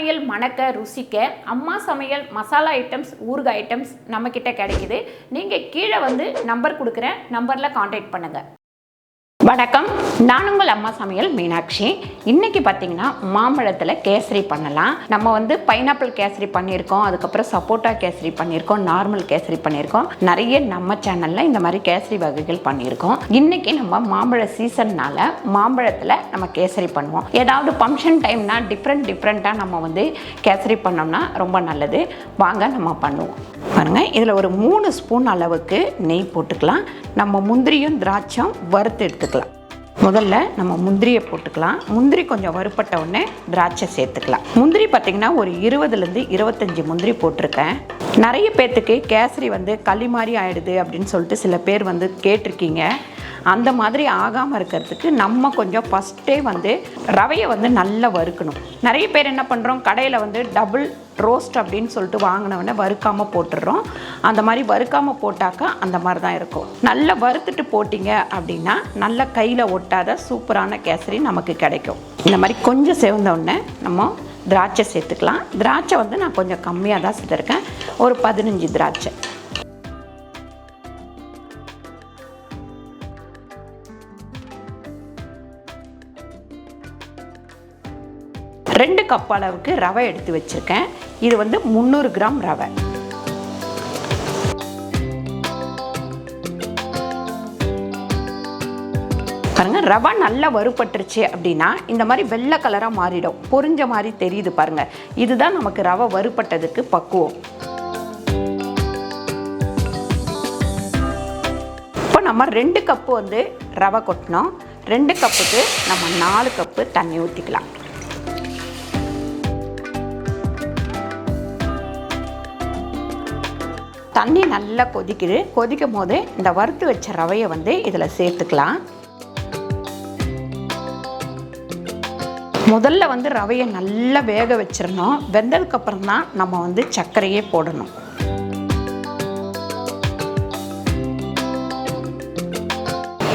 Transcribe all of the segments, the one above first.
சமையல் மணக்க ருசிக்க அம்மா சமையல் மசாலா ஐட்டம்ஸ் ஊறுகாய் ஐட்டம்ஸ் நம்ம கிட்ட கிடைக்குது. நீங்க கீழே வந்து நம்பர் கொடுக்குறேன், நம்பர்ல கான்டாக்ட் பண்ணுங்க. வணக்கம், நான் உங்கள் அம்மா சமையல் மீனாட்சி. இன்னைக்கு பார்த்தீங்கன்னா மாம்பழத்தில் கேசரி பண்ணலாம். நம்ம வந்து பைனாப்பிள் கேசரி பண்ணியிருக்கோம், அதுக்கப்புறம் சப்போட்டா கேசரி பண்ணியிருக்கோம், நார்மல் கேசரி பண்ணியிருக்கோம். நிறைய நம்ம சேனலில் இந்த மாதிரி கேசரி வகைகள் பண்ணியிருக்கோம். இன்னைக்கு நம்ம மாம்பழ சீசன்னால மாம்பழத்தில் நம்ம கேசரி பண்ணுவோம். ஏதாவது ஃபங்க்ஷன் டைம்னா டிஃப்ரெண்ட்டாக நம்ம வந்து கேசரி பண்ணோம்னா ரொம்ப நல்லது. வாங்க நம்ம பண்ணுவோம். பாருங்க, இதில் ஒரு 3 ஸ்பூன் அளவுக்கு நெய் போட்டுக்கலாம். நம்ம முந்திரியும் திராட்சையும் வறுத்து எடுத்துக்கலாம். முதல்ல நம்ம முந்திரியை போட்டுக்கலாம். முந்திரி கொஞ்சம் வறுப்பட்ட உடனே திராட்சை சேர்த்துக்கலாம். முந்திரி பார்த்திங்கன்னா ஒரு 20லேருந்து 25 முந்திரி போட்டிருக்கேன். நிறைய பேர்த்துக்கு கேசரி வந்து களி மாதிரி ஆகிடுது அப்படின்னு சொல்லிட்டு சில பேர் வந்து கேட்டிருக்கீங்க. அந்த மாதிரி ஆகாமல் இருக்கிறதுக்கு நம்ம கொஞ்சம் ஃபஸ்ட்டே வந்து ரவையை வந்து நல்லா வறுக்கணும். நிறைய பேர் என்ன பண்ணுறோம், கடையில் வந்து டபுள் ரோஸ்ட் அப்படின்னு சொல்லிட்டு வாங்கினவொடனே வறுக்காமல் போட்டுடுறோம். அந்த மாதிரி வறுக்காமல் போட்டாக்கா அந்த மாதிரி தான் இருக்கும். நல்லா வறுத்துட்டு போட்டிங்க அப்படின்னா நல்லா கையில் ஒட்டாத சூப்பரான கேசரி நமக்கு கிடைக்கும். இந்த மாதிரி கொஞ்சம் செவந்தோடனே நம்ம திராட்சை சேர்த்துக்கலாம். திராட்சை வந்து நான் கொஞ்சம் கம்மியாக தான் சேர்த்துருக்கேன், ஒரு 15 திராட்சை. ரெண்டு கப் அளவுக்கு ரவை எடுத்து வச்சுருக்கேன். இது வந்து 300 கிராம் ரவை. பாருங்க, ரவை நல்லா வறுபட்டுருச்சு அப்படின்னா இந்த மாதிரி வெள்ளை கலராக மாறிடும், பொரிஞ்ச மாதிரி தெரியுது பாருங்க. இதுதான் நமக்கு ரவை வறுபட்டதுக்கு பக்குவம். இப்போ நம்ம 2 கப்பு வந்து ரவை கொட்டினோம். 2 கப்புக்கு நம்ம 4 கப்பு தண்ணி ஊற்றிக்கலாம். தண்ணி நல்லா கொதிக்குது. கொதிக்கும் போது இந்த வறுத்து வச்ச ரவையை வந்து இதில் சேர்த்துக்கலாம். முதல்ல வந்து ரவையை நல்லா வேக வச்சிடணும். வெந்ததுக்கப்புறம் தான் நம்ம வந்து சர்க்கரையே போடணும்.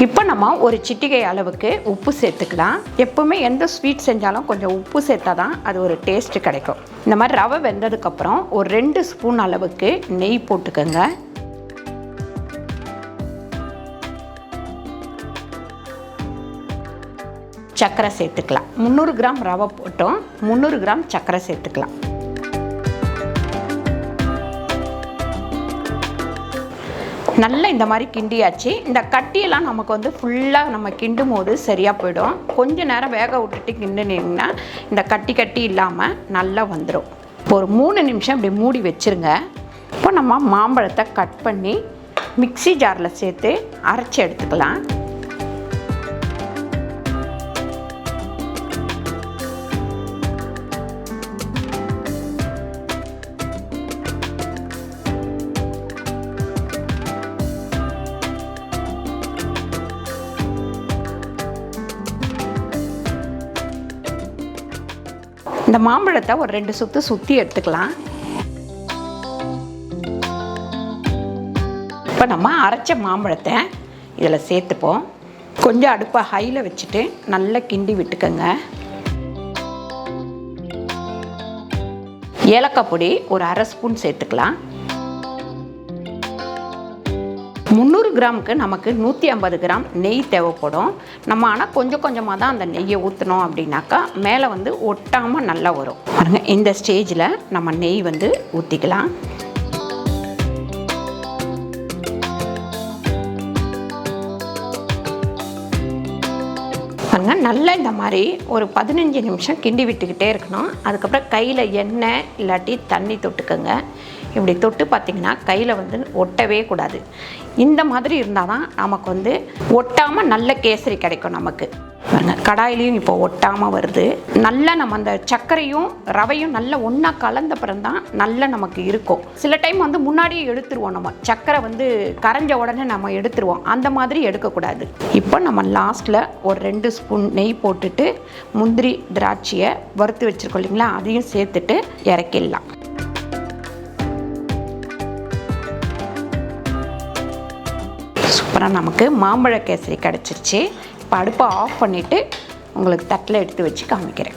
இப்போ நம்ம ஒரு சிட்டிகை அளவுக்கு உப்பு சேர்த்துக்கலாம். எப்பவுமே எந்த ஸ்வீட் செஞ்சாலும் கொஞ்சம் உப்பு சேர்த்தா தான் அது ஒரு டேஸ்ட்டு கிடைக்கும். இந்த மாதிரி ரவை வெந்ததுக்கப்புறம் ஒரு 2 ஸ்பூன் அளவுக்கு நெய் போட்டுக்கோங்க. சர்க்கரை சேர்த்துக்கலாம். 300 கிராம் ரவை போட்டோம், 300 கிராம் சர்க்கரை சேர்த்துக்கலாம். நல்லா இந்த மாதிரி கிண்டியாச்சு. இந்த கட்டியெல்லாம் நமக்கு வந்து ஃபுல்லாக நம்ம கிண்டும் போது சரியாக போயிடும். கொஞ்சம் நேரம் வேக விட்டுட்டு கிண்டினீங்கன்னா இந்த கட்டி இல்லாமல் நல்லா வந்துடும். ஒரு 3 நிமிஷம் இப்படி மூடி வச்சுருங்க. இப்போ நம்ம மாம்பழத்தை கட் பண்ணி மிக்ஸி ஜாரில் சேர்த்து அரைச்சி எடுத்துக்கலாம். இந்த மாம்பழத்தை ஒரு 2 சுற்று சுற்றி எடுத்துக்கலாம். இப்போ நம்ம அரைச்ச மாம்பழத்தை இதில் சேர்த்துப்போம். கொஞ்சம் அடுப்பை ஹையில் வச்சுட்டு நல்லா கிண்டி விட்டுக்கோங்க. ஏலக்காய் பொடி ஒரு 1/2 ஸ்பூன் சேர்த்துக்கலாம். 300 கிராமுக்கு நமக்கு 150 கிராம் நெய் தேவைப்படும். நம்ம ஆனால் கொஞ்சம் கொஞ்சமாக தான் அந்த நெய்யை ஊற்றணும். அப்படின்னாக்கா மேலே வந்து ஒட்டாமல் நல்லா வரும். பாருங்க, இந்த ஸ்டேஜில் நம்ம நெய் வந்து ஊற்றிக்கலாம். பாருங்க, நல்லா இந்த மாதிரி ஒரு 15 நிமிஷம் கிண்டி விட்டுக்கிட்டே இருக்கணும். அதுக்கப்புறம் கையில் எண்ணெய் இல்லாட்டி தண்ணி தொட்டுக்கோங்க. இப்படி தொட்டு பார்த்திங்கன்னா கையில் வந்து ஒட்டவே கூடாது. இந்த மாதிரி இருந்தால் தான் நமக்கு வந்து ஒட்டாமல் நல்ல கேசரி கிடைக்கும் நமக்கு. கடாயிலையும் இப்போ ஒட்டாமல் வருது. நல்லா நம்ம அந்த சர்க்கரையும் ரவையும் நல்லா ஒன்றா கலந்த பிறகு தான் நல்லா நமக்கு இருக்கும். சில டைம் வந்து முன்னாடியே எடுத்துருவோம். நம்ம சர்க்கரை வந்து கரைஞ்ச உடனே நம்ம எடுத்துருவோம். அந்த மாதிரி எடுக்கக்கூடாது. இப்போ நம்ம லாஸ்ட்டில் ஒரு 2 ஸ்பூன் நெய் போட்டுட்டு முந்திரி திராட்சையை வறுத்து வச்சுருக்கோம் இல்லைங்களா, அதையும் சேர்த்துட்டு இறக்கிடலாம். சூப்பராக நமக்கு மாம்பழ கேசரி கிடச்சிருச்சு. இப்போ அடுப்பை ஆஃப் பண்ணிவிட்டு உங்களுக்கு தட்டில் எடுத்து வச்சு காமிக்கிறேன்.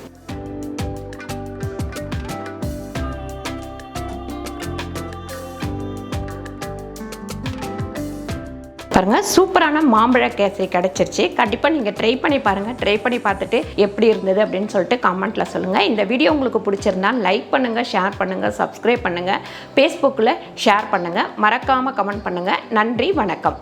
பாருங்கள், சூப்பரான மாம்பழ கேசரி கிடச்சிருச்சு. கண்டிப்பாக நீங்கள் ட்ரை பண்ணி பாருங்கள். ட்ரை பண்ணி பார்த்துட்டு எப்படி இருந்தது அப்படின்னு சொல்லிட்டு கமெண்ட்டில் சொல்லுங்கள். இந்த வீடியோ உங்களுக்கு பிடிச்சிருந்தா லைக் பண்ணுங்கள், ஷேர் பண்ணுங்கள், சப்ஸ்கிரைப் பண்ணுங்கள், ஃபேஸ்புக்கில் ஷேர் பண்ணுங்கள், மறக்காமல் கமெண்ட் பண்ணுங்கள். நன்றி, வணக்கம்.